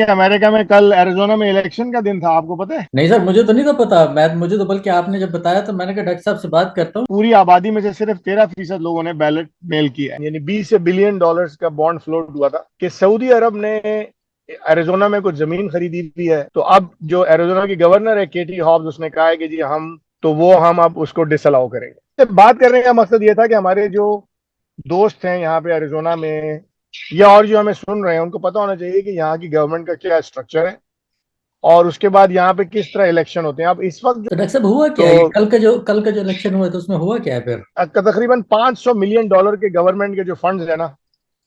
कि अमेरिका में कल एरिजोना में इलेक्शन का दिन था, आपको पता है? नहीं सर, मुझे तो नहीं था पता। मुझे तो बल्कि आपने जब बताया तो मैंने कहा डॉक्टर साहब से बात करता हूँ। पूरी आबादी में से सिर्फ 13% लोगों ने बैलेट मेल किया है। यानी 20 बिलियन डॉलर्स का बॉन्ड फ्लोट हुआ था कि सऊदी अरब ने एरिजोना में कुछ जमीन खरीदी भी है। तो अब जो एरिजोना की गवर्नर है केटी हॉब्स, उसने कहा है कि जी हम अब उसको डिसअलाउ करेंगे। तो बात करने का मकसद ये था कि हमारे जो दोस्त हैं यहाँ पे एरिजोना में, या और जो हमें सुन रहे हैं, उनको पता होना चाहिए कि यहाँ की गवर्नमेंट का क्या स्ट्रक्चर है और उसके बाद यहाँ पे किस तरह इलेक्शन होते हैं। अब इस वक्त तो डॉक्टर साहब हुआ क्या है? ये तो कल का जो इलेक्शन हुआ तो उसमें हुआ क्या है फिर? तकरीबन $500 मिलियन के गवर्नमेंट के जो फंड्स है ना,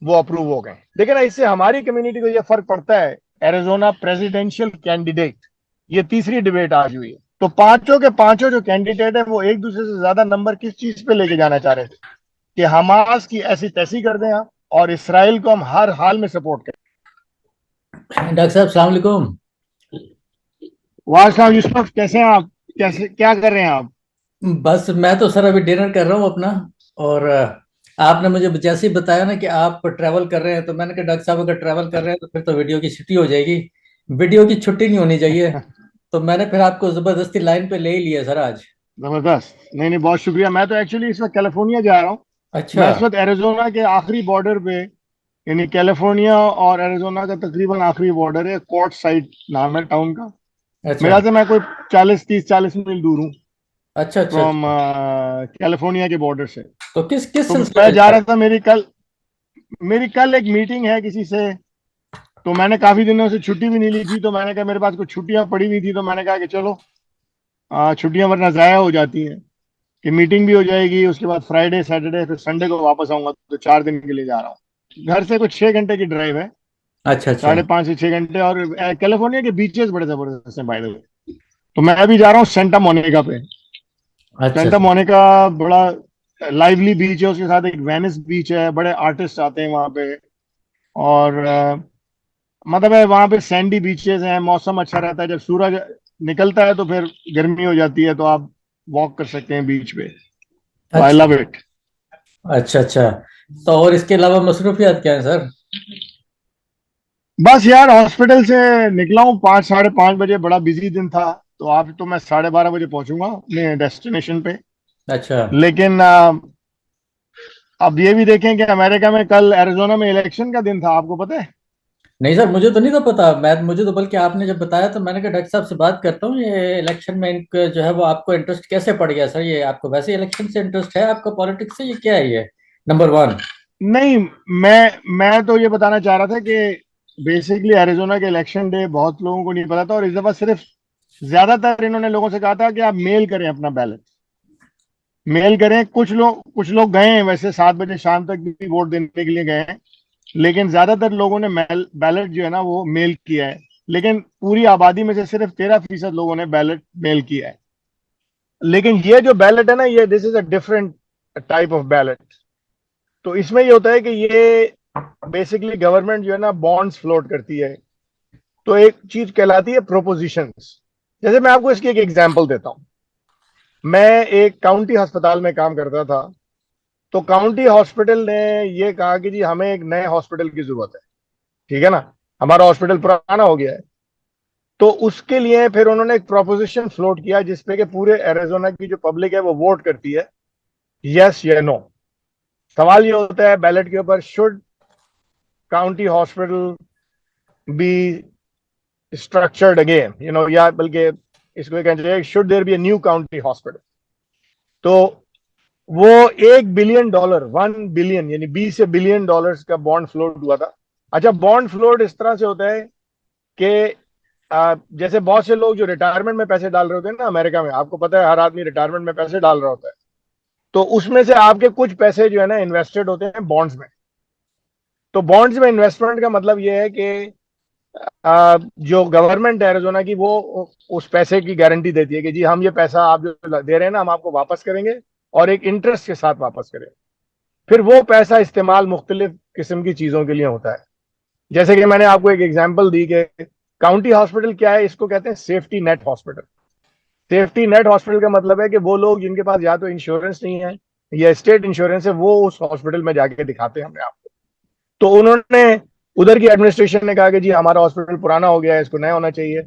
वो अप्रूव हो गए। लेकिन इससे हमारी कम्युनिटी को ये फर्क पड़ता है। एरिजोना प्रेसिडेंशियल कैंडिडेट, ये तीसरी डिबेट आज हुई है। तो पांचों के पांचों जो कैंडिडेट है वो एक दूसरे से ज्यादा नंबर किस चीज पे लेके जाना चाह रहे थे कि हमास की ऐसी तैसी कर दें आप, और इसराइल को हम हर हाल में सपोर्ट करें। डॉक्टर साहब सलाम अलैकुम। वाह यूसुफ, कैसे हैं आप? कैसे क्या कर रहे हैं आप? बस मैं तो सर अभी डिनर कर रहा हूँ अपना। और आपने मुझे जैसे ही बताया ना कि आप ट्रैवल कर रहे हैं तो मैंने कहा डॉक्टर साहब अगर ट्रैवल कर रहे हैं तो फिर तो वीडियो की छुट्टी हो जाएगी। वीडियो की छुट्टी नहीं होनी चाहिए। तो मैंने फिर आपको जबरदस्ती लाइन पे ले ही लिया सर आज। जबरदस्त। नहीं नहीं, बहुत शुक्रिया। मैं तो एक्चुअली इस वक्त कैलिफोर्निया जा रहा हूँ। अच्छा। मैं इस वक्त एरिजोना के आखिरी बॉर्डर पे, यानी कैलिफोर्निया और एरिजोना का तकरीबन आखिरी बॉर्डर है, कोर्ट साइड नाम है टाउन का। अच्छा मेरा से मैं कोई 40 30 40 मील दूर हूँ अच्छा अच्छा फ्रॉम अच्छा। कैलिफोर्निया के बॉर्डर से। तो किस किस तो सिलसिले मैं में जा जा रहा रहे था, मेरी कल एक मीटिंग है किसी से। तो मैंने काफी दिनों से छुट्टी भी नहीं ली थी, तो मैंने कहा मेरे पास कुछ छुट्टियां पड़ी हुई थी, तो मैंने कहा कि चलो छुट्टियां वरना जाया हो जाती हैं, कि मीटिंग भी हो जाएगी, उसके बाद फ्राइडे सैटरडे फिर संडे को वापस आऊंगा। तो 4 दिन के लिए जा रहा हूँ। घर से कुछ 6 घंटे की ड्राइव है, हैं? अच्छा अच्छा 5.5 से 6 घंटे। और कैलिफोर्निया के बीचेस बड़े जबरदस्त हैं बाय द वे। तो मैं अभी जा रहा हूँ सेंटा मोनिका पे। अच्छा सेंटा अच्छा। मोनिका बड़ा लाइवली बीच है, उसके साथ एक वेनिस बीच है, बड़े आर्टिस्ट आते हैं वहाँ पे। और मतलब है वहाँ पे सैंडी बीचेस हैं, मौसम अच्छा रहता है। जब सूरज निकलता है तो फिर गर्मी हो जाती है, तो आप वॉक कर सकते हैं बीच पे। तो आई अच्छा लव इट। अच्छा अच्छा। तो और इसके अलावा मसरूफियात क्या है सर? बस यार, हॉस्पिटल से निकला हूँ 5 साढ़े 5 बजे, बड़ा बिजी दिन था। तो आज तो मैं 12:30 बजे पहुंचूंगा अपने डेस्टिनेशन पे। अच्छा। लेकिन अब ये भी देखें कि अमेरिका में कल एरिजोना में इलेक्शन का दिन था, आपको पता है? नहीं सर, मुझे तो नहीं था पता। मुझे तो बल्कि आपने जब बताया तो मैंने कहा डॉक्टर साहब से बात करता हूँ। ये इलेक्शन में इनका जो है वो आपको इंटरेस्ट कैसे पड़ गया सर? ये आपको वैसे इलेक्शन से इंटरेस्ट है आपका, पॉलिटिक्स से? ये क्या है ये? Number one. नहीं, मैं तो ये बताना चाह रहा था कि बेसिकली एरिजोना के इलेक्शन डे बहुत लोगों को नहीं पता था, और इस दफा सिर्फ ज्यादातर इन्होंने लोगों से कहा था कि आप मेल करें अपना बैलेट। मेल करें। कुछ लोग गए हैं वैसे, 7 बजे शाम तक भी वोट देने के लिए गए हैं। लेकिन ज्यादातर लोगों ने बैलेट जो है ना वो मेल किया है। लेकिन पूरी आबादी में से सिर्फ 13% लोगों ने बैलेट मेल किया है। लेकिन ये जो बैलेट है ना, ये this is a different type of ballot. तो इसमें ये होता है कि ये बेसिकली गवर्नमेंट जो है ना बॉन्ड्स फ्लोट करती है। तो एक चीज कहलाती है प्रोपोजिशंस। जैसे मैं आपको इसकी एक एग्जांपल देता हूं। मैं एक काउंटी अस्पताल में काम करता था। तो काउंटी हॉस्पिटल ने ये कहा कि जी हमें एक नए हॉस्पिटल की जरूरत है। ठीक है ना, हमारा हॉस्पिटल पुराना हो गया है। तो उसके लिए फिर उन्होंने एक प्रोपोजिशन फ्लोट किया जिसपे कि पूरे एरिजोना की जो पब्लिक है वो वोट करती है, यस या नो। सवाल ये होता है बैलेट के ऊपर, should county hospital be structured again, या बल्कि इसको कहना चाहिए should there be a new county hospital. तो वो $1 बिलियन, 1 बिलियन यानी 20 बिलियन डॉलर्स का बॉन्ड फ्लोट हुआ था। अच्छा, बॉन्ड फ्लोट इस तरह से होता है कि जैसे बहुत से लोग जो रिटायरमेंट में पैसे डाल रहे होते हैं ना अमेरिका में, आपको पता है हर आदमी रिटायरमेंट में पैसे डाल रहा होता है। तो उसमें से आपके कुछ पैसे जो है ना इन्वेस्टेड होते हैं बॉन्ड्स में। तो बॉन्ड्स में इन्वेस्टमेंट का मतलब ये है कि जो गवर्नमेंट है एरिजोना की, वो उस पैसे की गारंटी देती है कि जी हम ये पैसा आप जो दे रहे हैं ना, हम आपको वापस करेंगे, और एक इंटरेस्ट के साथ वापस करेंगे। फिर वो पैसा इस्तेमाल मुख्तलिफ किस्म की चीजों के लिए होता है। जैसे कि मैंने आपको एक एग्जांपल दी कि काउंटी हॉस्पिटल क्या है, इसको कहते हैं safety net hospital. Safety net hospital का मतलब है कि वो लोग जिनके पास या तो इंश्योरेंस नहीं है या स्टेट इंश्योरेंस है, वो उस हॉस्पिटल में जाके दिखाते हैं हमें आपको। तो उन्होंने उधर की एडमिनिस्ट्रेशन ने कहा कि जी हमारा हॉस्पिटल पुराना हो गया है, इसको नया होना चाहिए।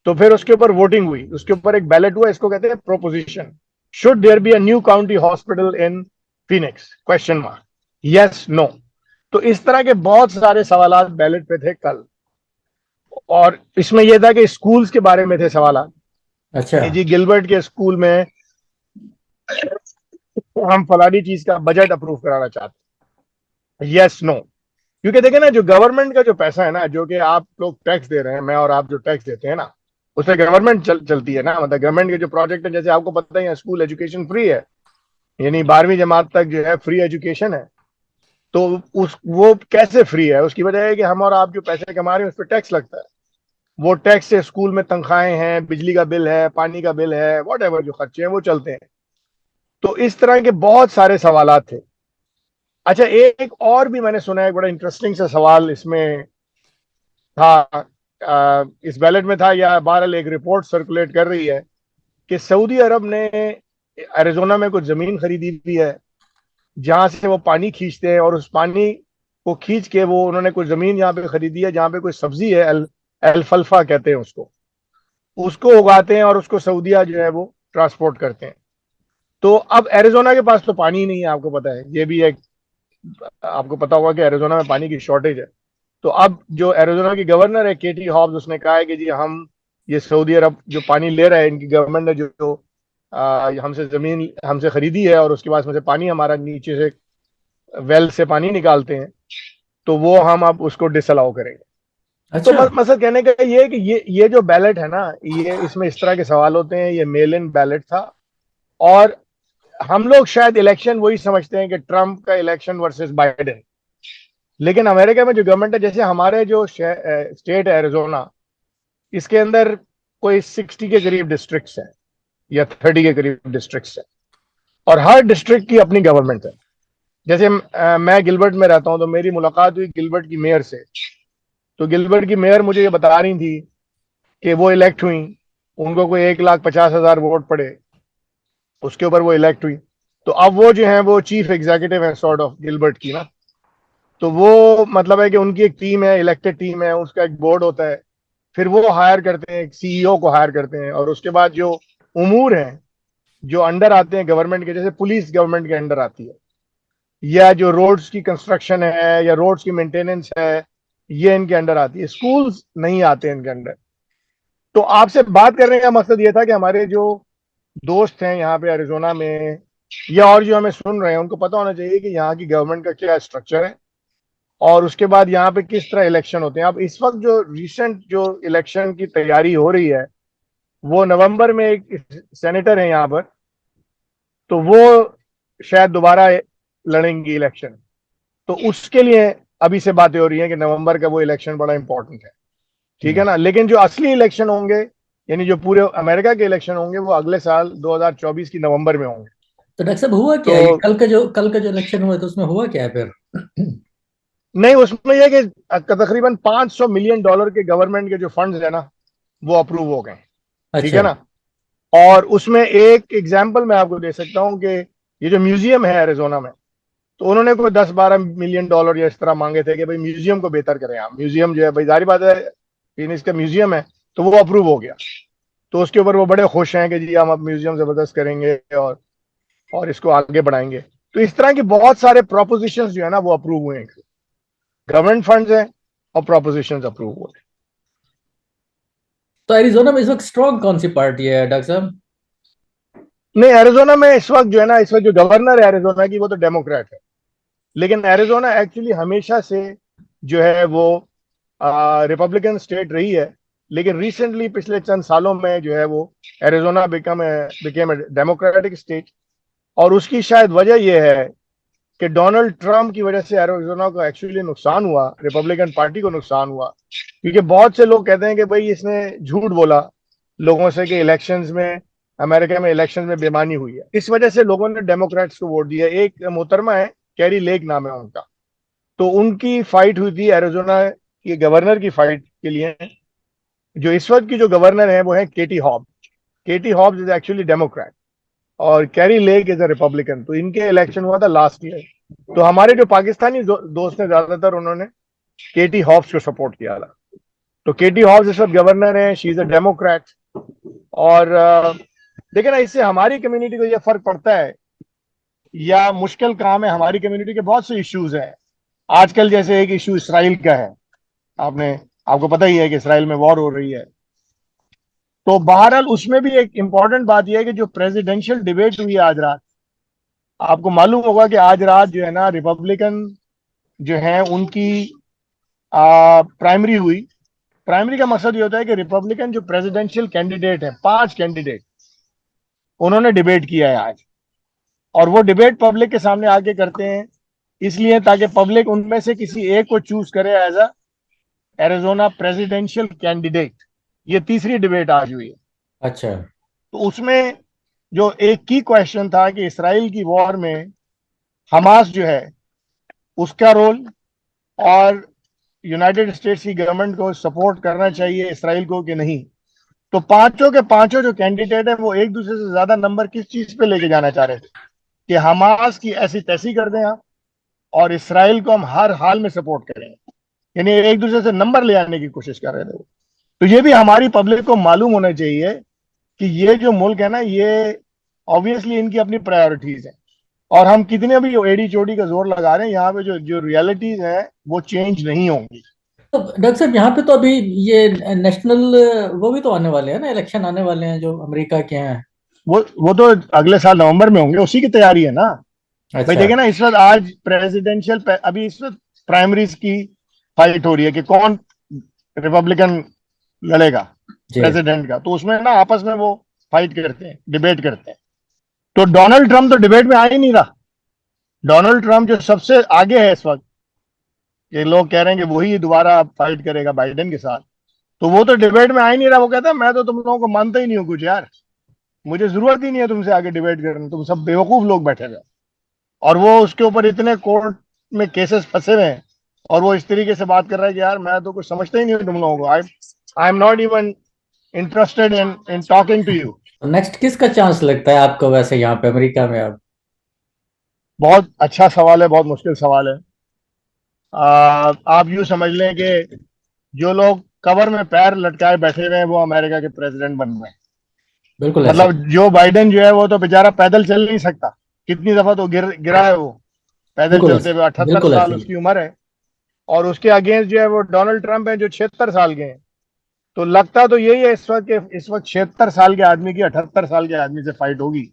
तो फिर उसके ऊपर वोटिंग हुई, उसके ऊपर एक बैलेट हुआ, इसको कहते हैं proposition, should there be a new county hospital in Phoenix, question mark, yes no. तो इस तरह के बहुत सारे सवाल बैलेट पे थे कल। और इसमें यह था कि स्कूल्स के बारे में थे सवाल अच्छा। कि जी गिलबर्ट के स्कूल में हम फलानी चीज का बजट अप्रूव कराना चाहते हैं, यस नो। क्योंकि देखिए ना, जो गवर्नमेंट का जो पैसा है ना, जो कि आप लोग टैक्स दे रहे हैं, मैं और आप जो टैक्स देते हैं ना, उससे गवर्नमेंट चलती है ना। मतलब गवर्नमेंट के जो प्रोजेक्ट है, जैसे आपको पता ही है, स्कूल एजुकेशन फ्री है, यानी 12वीं जमात तक जो है फ्री एजुकेशन है। तो उस वो कैसे फ्री है? उसकी वजह है कि हम और आप जो पैसे कमा रहे हैं उस पर टैक्स लगता है। वो टैक्स से स्कूल में तनख्वाहें हैं, बिजली का बिल है, पानी का बिल है, वॉट एवर जो खर्चे हैं वो चलते हैं। तो इस तरह के बहुत सारे सवाल थे। अच्छा, एक और भी मैंने सुना है, एक बड़ा इंटरेस्टिंग सा सवाल इसमें था, इस बैलेट में था, या बहरहाल एक रिपोर्ट सर्कुलेट कर रही है कि सऊदी अरब ने एरिजोना में कुछ जमीन खरीदी हुई है, जहां से वो पानी खींचते हैं, और उस पानी को खींच के वो उन्होंने कुछ जमीन यहाँ पे खरीदी है जहाँ पे कोई सब्जी है, एल्फल्फा कहते हैं उसको, उसको उगाते हैं और उसको सऊदीया जो है वो ट्रांसपोर्ट करते हैं। तो अब एरिजोना के पास तो पानी ही नहीं है, आपको पता है, ये भी एक, आपको पता होगा कि एरिजोना में पानी की शॉर्टेज है। तो अब जो एरिजोना की गवर्नर है केटी हॉब्स, उसने कहा है कि जी हम ये सऊदी अरब जो पानी ले रहा है, इनकी गवर्नमेंट ने जो हमसे जमीन हमसे खरीदी है, और उसके बाद में से पानी हमारा नीचे से वेल से पानी निकालते हैं, तो वो हम अब उसको डिसअलाउ करेंगे। तो अच्छा। मकसद कहने का ये है कि ये जो बैलेट है ना, ये इसमें इस तरह के सवाल होते हैं, ये मेल इन बैलेट था। और हम लोग शायद इलेक्शन वही समझते हैं कि ट्रंप का इलेक्शन वर्सेस बाइडेन, लेकिन अमेरिका में जो गवर्नमेंट है, जैसे हमारे जो स्टेट है एरिजोना, इसके अंदर कोई 60 के करीब डिस्ट्रिक्ट्स हैं, या 30 के करीब डिस्ट्रिक्ट्स हैं, और हर डिस्ट्रिक्ट की अपनी गवर्नमेंट है। जैसे मैं गिलबर्ट में रहता हूं, तो मेरी मुलाकात हुई गिलबर्ट की मेयर से। तो गिलबर्ट की मेयर मुझे ये बता रही थी कि वो इलेक्ट हुई, उनको कोई 1,50,000 वोट पड़े, उसके ऊपर वो इलेक्ट हुई। तो अब वो जो है वो चीफ एग्जीक्यूटिव है सॉर्ट ऑफ गिलबर्ट की ना। तो वो मतलब है कि उनकी एक टीम है, इलेक्टेड टीम है, उसका एक बोर्ड होता है, फिर वो हायर करते हैं, एक सीईओ को हायर करते हैं, और उसके बाद जो उमूर हैं जो अंडर आते हैं गवर्नमेंट के, जैसे पुलिस गवर्नमेंट के अंडर आती है, या जो रोड्स की कंस्ट्रक्शन है या रोड्स की मेंटेनेंस है, ये इनके अंडर आती है, स्कूल्स नहीं आते इनके अंडर। तो आपसे बात करने का मकसद ये था कि हमारे जो दोस्त हैं यहाँ पे अरिजोना में, या और जो हमें सुन रहे हैं, उनको पता होना चाहिए कि यहाँ की गवर्नमेंट का क्या स्ट्रक्चर है, और उसके बाद यहाँ पे किस तरह इलेक्शन होते हैं। अब इस वक्त जो रिसेंट जो इलेक्शन की तैयारी हो रही है, वो नवंबर में एक सेनेटर है यहाँ पर, तो वो शायद दोबारा लड़ेंगी इलेक्शन। तो उसके लिए अभी से बातें हो रही हैं कि नवंबर का वो इलेक्शन बड़ा इंपॉर्टेंट है, ठीक है हम्म। ना। लेकिन जो असली इलेक्शन होंगे, यानी जो पूरे अमेरिका के इलेक्शन होंगे, वो अगले साल 2024 की नवंबर में होंगे। तो डॉक्टर साहब, हुआ क्या तो ये कल का जो इलेक्शन हुआ था उसमें हुआ क्या है फिर? नहीं, उसमें यह कि तकरीबन $500 मिलियन के गवर्नमेंट के जो फंड्स है ना, वो अप्रूव हो गए, ठीक है अच्छा। ना। और उसमें एक एग्जांपल मैं आपको दे सकता हूं कि ये जो म्यूजियम है एरिजोना में, तो उन्होंने कोई $10-12 मिलियन या इस तरह मांगे थे कि भाई म्यूजियम को बेहतर करें आप। म्यूजियम जो है, भाई जारी बात है, इसका म्यूजियम है, तो वो अप्रूव हो गया। तो उसके ऊपर वो बड़े खुश हैं कि जी हम अब म्यूजियम जबरदस्त करेंगे, और इसको आगे बढ़ाएंगे। तो इस तरह के बहुत सारे प्रोपोजिशंस जो है ना, वो अप्रूव हुए हैं, गवर्नमेंट फंड्स हैं और प्रोपोजिशंस अप्रूव हुए हैं। तो एरिजोना में इस वक्त स्ट्रांग कौन सी पार्टी है डॉक्टर साहब? नहीं, एरिजोना में इस वक्त जो है ना, इस वक्त जो गवर्नर है एरिजोना की, वो तो डेमोक्रेट है। लेकिन एरिजोना एक्चुअली हमेशा से जो है वो रिपब्लिकन स्टेट रही है। लेकिन रिसेंटली पिछले चंद सालों में जो है वो एरिजोना बिकेम डेमोक्रेटिक स्टेट। और उसकी शायद वजह यह है कि डोनाल्ड ट्रंप की वजह से एरिजोना को एक्चुअली नुकसान हुआ, रिपब्लिकन पार्टी को नुकसान हुआ, क्योंकि बहुत से लोग कहते हैं कि भाई इसने झूठ बोला लोगों से कि इलेक्शंस में, अमेरिका में इलेक्शंस में बेईमानी हुई है। इस वजह से लोगों ने डेमोक्रेट्स को वोट दिया। एक मोहतरमा है, कैरी लेक नाम है उनका, तो उनकी फाइट हुई थी एरिजोना की गवर्नर की फाइट के लिए। जो इस वक्त की जो गवर्नर है वो है Katie Hobb. Katie Hobbs is actually Democrat, और Kari Lake is a Republican. तो इनके इलेक्शन हुआ था लास्ट ईयर। तो हमारे जो पाकिस्तानी दोस्त हैं ज्यादातर, उन्होंने केटी हॉब्स को सपोर्ट किया था। तो केटी हॉब्स इस वक्त गवर्नर है, शी इज अ डेमोक्रेट। और देखिए ना, इससे हमारी कम्युनिटी को यह फर्क पड़ता है या मुश्किल काम है। हमारी कम्युनिटी के बहुत से इश्यूज हैं आजकल, जैसे एक इशू इसराइल का है। आपने आपको पता ही है कि इसराइल में वॉर हो रही है। तो बहरहाल उसमें भी एक इंपॉर्टेंट बात यह है कि जो प्रेसिडेंशियल डिबेट हुई आज रात, आपको मालूम होगा कि आज रात जो है ना, रिपब्लिकन जो है उनकी प्राइमरी हुई। प्राइमरी का मकसद ये होता है कि रिपब्लिकन जो प्रेसिडेंशियल कैंडिडेट है, 5 कैंडिडेट, उन्होंने डिबेट किया है आज। और वो डिबेट पब्लिक के सामने आके करते हैं, इसलिए ताकि पब्लिक उनमें से किसी एक को चूज करे as a Arizona presidential candidate. ये तीसरी डिबेट आज हुई है। अच्छा। तो उसमें जो एक की क्वेश्चन था कि इसराइल की वॉर में हमास जो है उसका रोल, और यूनाइटेड स्टेट्स की गवर्नमेंट को सपोर्ट करना चाहिए इसराइल को कि नहीं। तो पांचों के पांचों जो कैंडिडेट है वो एक दूसरे से ज्यादा नंबर किस चीज पे लेके जाना चाह रहे थे कि हमास की ऐसी तैसी कर दें आप, और इसराइल को हम हर हाल में सपोर्ट करें। यानी एक दूसरे से नंबर ले आने की कोशिश कर रहे थे वो। तो ये भी हमारी पब्लिक को मालूम होना चाहिए कि ये जो मुल्क है ना, ये ऑब्वियसली इनकी अपनी प्रायोरिटीज है। और हम कितने भी एड़ी चोटी का जोर लगा रहे हैं, यहाँ पे जो जो रियलिटीज है वो चेंज नहीं होंगी। तो डॉक्टर साहब, यहाँ पे तो अभी ये नेशनल वो भी तो आने वाले हैं ना, इलेक्शन आने वाले हैं जो अमेरिका के हैं। वो तो अगले साल नवंबर में होंगे, उसी की तैयारी है ना। भाई अच्छा। देखिए ना, इस वक्त आज प्रेसिडेंशियल, अभी इस वक्त प्राइमरीज की फाइट हो रही है कि कौन रिपब्लिकन लड़ेगा जी। प्रेसिडेंट का। तो उसमें ना आपस में वो फाइट करते हैं, डिबेट करते हैं। तो डोनाल्ड ट्रंप तो डिबेट में आ ही नहीं रहा। डोनाल्ड ट्रंप जो सबसे आगे है इस वक्त, ये लोग कह रहे हैं कि वही दोबारा फाइट करेगा बाइडेन के साथ। तो वो तो डिबेट में आ ही नहीं रहा। वो कहता है मैं तो तुम लोगों को मानता ही नहीं हूं कुछ यार, मुझे जरूरत ही नहीं है तुमसे आगे डिबेट करने, तुम सब बेवकूफ लोग बैठे हुए हो। और वो उसके ऊपर इतने कोर्ट में केसेस फंसे हुए हैं, और वो इस तरीके से बात कर रहा है कि यार मैं तो कुछ समझता ही नहीं हूँ तुम लोगों को। I am not even interested in in talking to you. तो नेक्स्ट किसका चांस लगता है आपको वैसे यहाँ पे अमेरिका में अब? बहुत अच्छा सवाल है, बहुत मुश्किल सवाल है। आप यूं समझ लें कि जो लोग कवर में पैर लटकाए बैठे हुए हैं वो अमेरिका के प्रेसिडेंट बन रहे हैं। बिल्कुल ऐसे। मतलब जो बाइडेन जो है वो तो बेचारा पैदल चल नहीं सकता। कितनी दफा तो गिरा है वो पैदल बिल्कुल चलते ऐसे। हुए। 78 बिल्कुल साल ऐसे। उसकी उम्र है। और उसके अगेंस्ट जो है वो डोनाल्ड ट्रंप है जो 76 साल के हैं। तो लगता तो यही है इस वक्त कि इस वक्त 76 साल के आदमी की 78 साल के आदमी से फाइट होगी।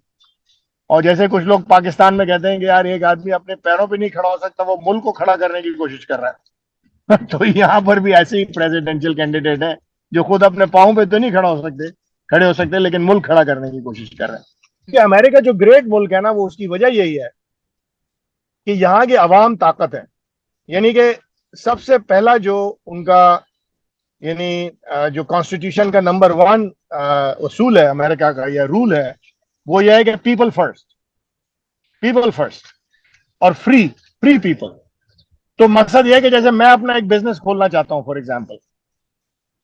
और जैसे कुछ लोग पाकिस्तान में कहते हैं कि यार एक आदमी अपने पैरों पे नहीं खड़ा हो सकता, वो मुल्क को खड़ा करने की कोशिश कर रहा है। तो यहाँ पर भी ऐसे ही प्रेसिडेंशियल कैंडिडेट है जो खुद अपने पाँव पे तो नहीं खड़े हो सकते, लेकिन मुल्क खड़ा करने की कोशिश कर रहे हैं। कि अमेरिका जो ग्रेट मुल्क है ना, वो उसकी वजह यही है कि यहाँ की अवाम ताकत है। यानी कि सबसे पहला जो उनका, यानी जो कॉन्स्टिट्यूशन का नंबर 1 उसूल है अमेरिका का, या रूल है, वो यह है कि पीपल फर्स्ट, पीपल फर्स्ट, और फ्री, फ्री पीपल। तो मकसद यह है कि जैसे मैं अपना एक बिजनेस खोलना चाहता हूं फॉर एग्जांपल,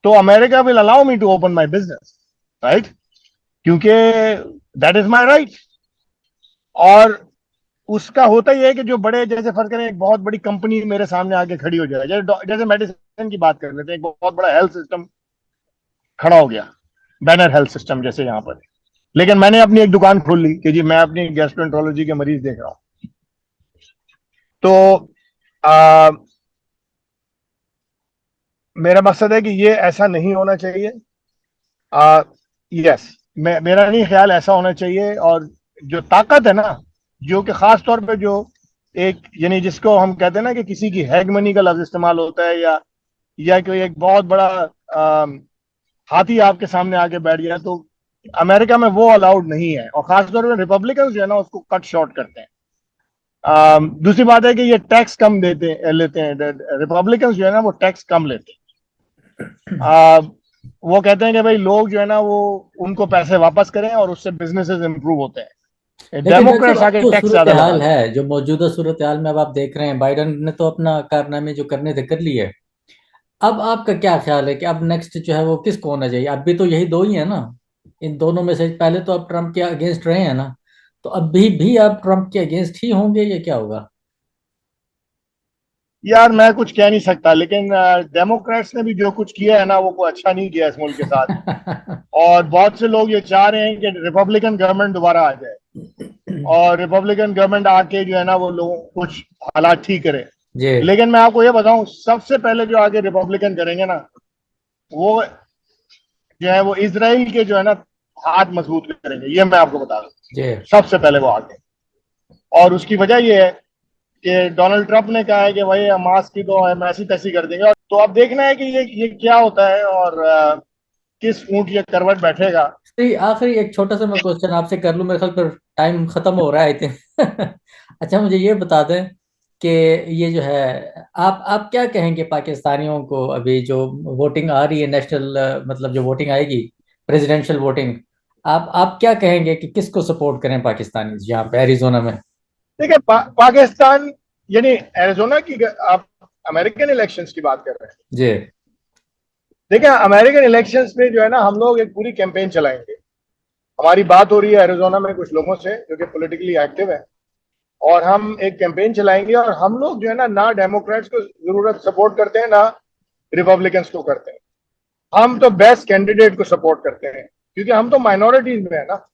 तो America will allow me to open my business, right, क्योंकि दैट इज माय राइट। और उसका होता ही है कि जो बड़े, जैसे फर्ज करें एक बहुत बड़ी कंपनी मेरे सामने आके खड़ी हो जाए, जैसे मेडिसिन की बात कर लेते हैं, एक बहुत बड़ा हेल्थ सिस्टम खड़ा हो गया, बैनर हेल्थ सिस्टम जैसे यहाँ पर। लेकिन मैंने अपनी एक दुकान खोल ली कि जी मैं अपनी गैस्ट्रोएंटरोलॉजी के मरीज देख रहा हूँ। तो आ, मेरा मकसद है कि ये ऐसा नहीं होना चाहिए। आ, यस, मेरा नहीं ख्याल ऐसा होना चाहिए। और जो ताकत है ना, जो कि खास तौर पे जो एक, यानी जिसको हम कहते हैं ना कि किसी की हैगमनी का लफ्ज इस्तेमाल होता है, या कोई एक बहुत बड़ा हाथी आपके सामने आके बैठ गया, तो अमेरिका में वो अलाउड नहीं है। और खासतौर पर रिपब्लिकन जो है ना उसको कट शॉर्ट करते हैं। दूसरी बात है कि ये टैक्स कम लेते हैं। रिपब्लिकन जो है ना वो टैक्स कम लेते हैं। वो कहते हैं कि भाई लोग जो है ना वो उनको पैसे वापस करें और उससे बिजनेसेस इंप्रूव होते हैं। लेकिन डॉक्टर साहब, डेमोक्रेट्स अब आके जो टैक्स सूरत ज्यादा हाल लगाते है, हैं। जो मौजूदा सूरत हाल में अब आप देख रहे हैं, बाइडन ने तो अपना कारनामे जो करने थे कर लिए। अब आपका क्या ख्याल है कि अब नेक्स्ट जो है वो किसको होना चाहिए? अब भी तो यही दो ही है ना। इन दोनों में से पहले तो आप ट्रम्प के अगेंस्ट रहे हैं ना, तो अब भी आप ट्रम्प के अगेंस्ट ही होंगे या क्या होगा? यार मैं कुछ कह नहीं सकता, लेकिन डेमोक्रेट्स ने भी जो कुछ किया है ना वो कोई अच्छा नहीं किया इस मुल्क के साथ। और बहुत से लोग ये चाह रहे हैं कि रिपब्लिकन गवर्नमेंट दोबारा आ जाए, और रिपब्लिकन गवर्नमेंट आके जो है ना वो लोगों कुछ हालात ठीक करे। जी लेकिन मैं आपको ये बताऊं, सबसे पहले जो आगे रिपब्लिकन करेंगे ना, वो जो है वो इसराइल के जो है ना हाथ मजबूत करेंगे, ये मैं आपको बता दूं। जी सबसे पहले वो आगे। और उसकी वजह ये है कि डोनाल्ड ट्रंप ने कहा है कि भाई हमास की तो हम ऐसी तैसी कर देंगे। और तो अब देखना है कि ये क्या होता है, और किस ऊंट ये करवट बैठेगा। आखिरी एक छोटा सा मैं क्वेश्चन आपसे कर लूं, मेरे ख्याल पर टाइम खत्म हो रहा है आई थिंक। अच्छा मुझे ये बता दें कि ये जो है, आप क्या कहेंगे पाकिस्तानियों को, अभी जो वोटिंग आ रही है नेशनल, मतलब जो वोटिंग आएगी प्रेसिडेंशियल वोटिंग, आप क्या कहेंगे कि किसको सपोर्ट करें पाकिस्तानी यहाँ पे एरिजोना में? देखिए पाकिस्तान, यानी एरिजोना की आप अमेरिकन इलेक्शंस की बात कर रहे हैं। जी देखिए अमेरिकन इलेक्शंस में जो है ना हम लोग एक पूरी कैंपेन चलाएंगे। हमारी बात हो रही है एरिजोना में कुछ लोगों से जो कि पॉलिटिकली एक्टिव है, और हम एक कैंपेन चलाएंगे। और हम लोग जो है ना डेमोक्रेट्स को जरूरत सपोर्ट करते हैं, ना रिपब्लिकन्स को करते हैं। हम तो बेस्ट कैंडिडेट को सपोर्ट करते हैं, क्योंकि हम तो माइनॉरिटीज में है ना।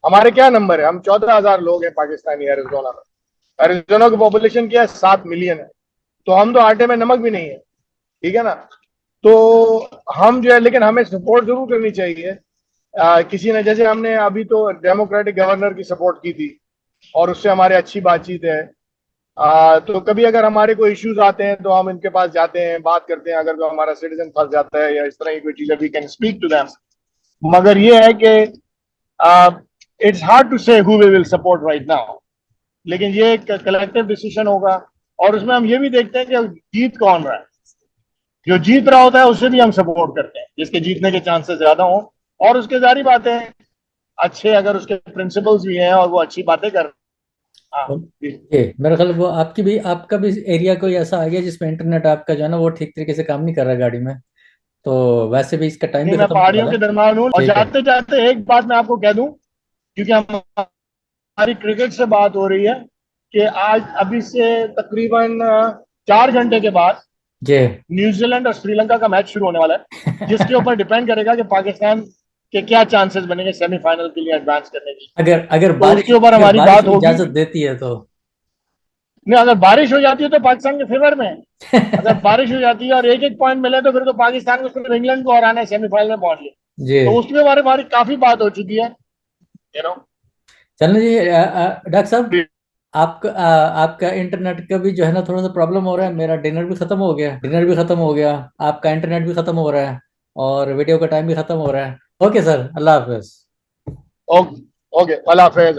हमारे क्या नंबर है, हम 14,000 लोग हैं पाकिस्तानी एरिजोना में। एरिजोना की पॉपुलेशन क्या है, 7 मिलियन है। तो हम तो आटे में नमक भी नहीं है, ठीक है ना। तो हम जो है, लेकिन हमें सपोर्ट जरूर करनी चाहिए। किसी ने, जैसे हमने अभी तो डेमोक्रेटिक गवर्नर की सपोर्ट की थी, और उससे हमारे अच्छी बातचीत है। तो कभी अगर हमारे कोई इश्यूज आते हैं तो हम इनके पास जाते हैं, बात करते हैं। अगर कोई हमारा सिटीजन फंस जाता है या इस तरह की कोई चीज है, we can speak to them. मगर ये है कि it's hard to say who we will support right now. लेकिन ये एक कलेक्टिव डिसीजन होगा, और उसमें हम ये भी देखते हैं कि जीत कौन रहा है। जो जीत रहा होता है उसे भी हम सपोर्ट करते हैं, जिसके जीतने के चांसेस ज्यादा हों। और उसके जारी बातें अच्छे, अगर उसके प्रिंसिपल्स भी हैं और वो अच्छी बातें कर रहे हैं। हाँ जी। ओके, मेरा ख्याल वो आपका भी एरिया कोई ऐसा आ गया जिसमें इंटरनेट आपका जो है ना वो ठीक तरीके से काम नहीं कर रहा गाड़ी में, तो वैसे भी इसका टाइम नहीं, भी मैं खत्म होने पहाड़ियों वाला के है। दरम्यान हूँ। और ठीक है। जाते जाते एक बात मैं आपको कह दूं, क्योंकि हमारी क्रिकेट से बात हो रही है, कि आज अभी से तकरीबन 4 घंटे के बाद जी न्यूजीलैंड और श्रीलंका का मैच शुरू होने वाला है, जिसके ऊपर डिपेंड करेगा कि पाकिस्तान के क्या चांसेस बनेंगे सेमीफाइनल के लिए एडवांस करने की। अगर अगर तो उसके बारिश ऊपर अगर हमारी बारिश बात होगी। इजाजत देती है तो। नहीं, अगर बारिश हो जाती है तो पाकिस्तान के फेवर में है। अगर बारिश हो जाती है और एक एक पॉइंट मिले तो फिर तो पाकिस्तान को सिर्फ इंग्लैंड को हराना है सेमीफाइनल में पहुंच गए। जी तो उसके बारे में हमारी काफी बात हो चुकी है, यू नो। चलो जी, डॉक्टर साहब, आपका इंटरनेट का भी जो है ना थोड़ा सा प्रॉब्लम हो रहा है, मेरा डिनर भी खत्म हो गया, आपका इंटरनेट भी खत्म हो रहा है, और वीडियो का टाइम भी खत्म हो रहा है। ओके सर, अल्लाह हाफिज। ओके, ओके, अल्लाह हाफिज।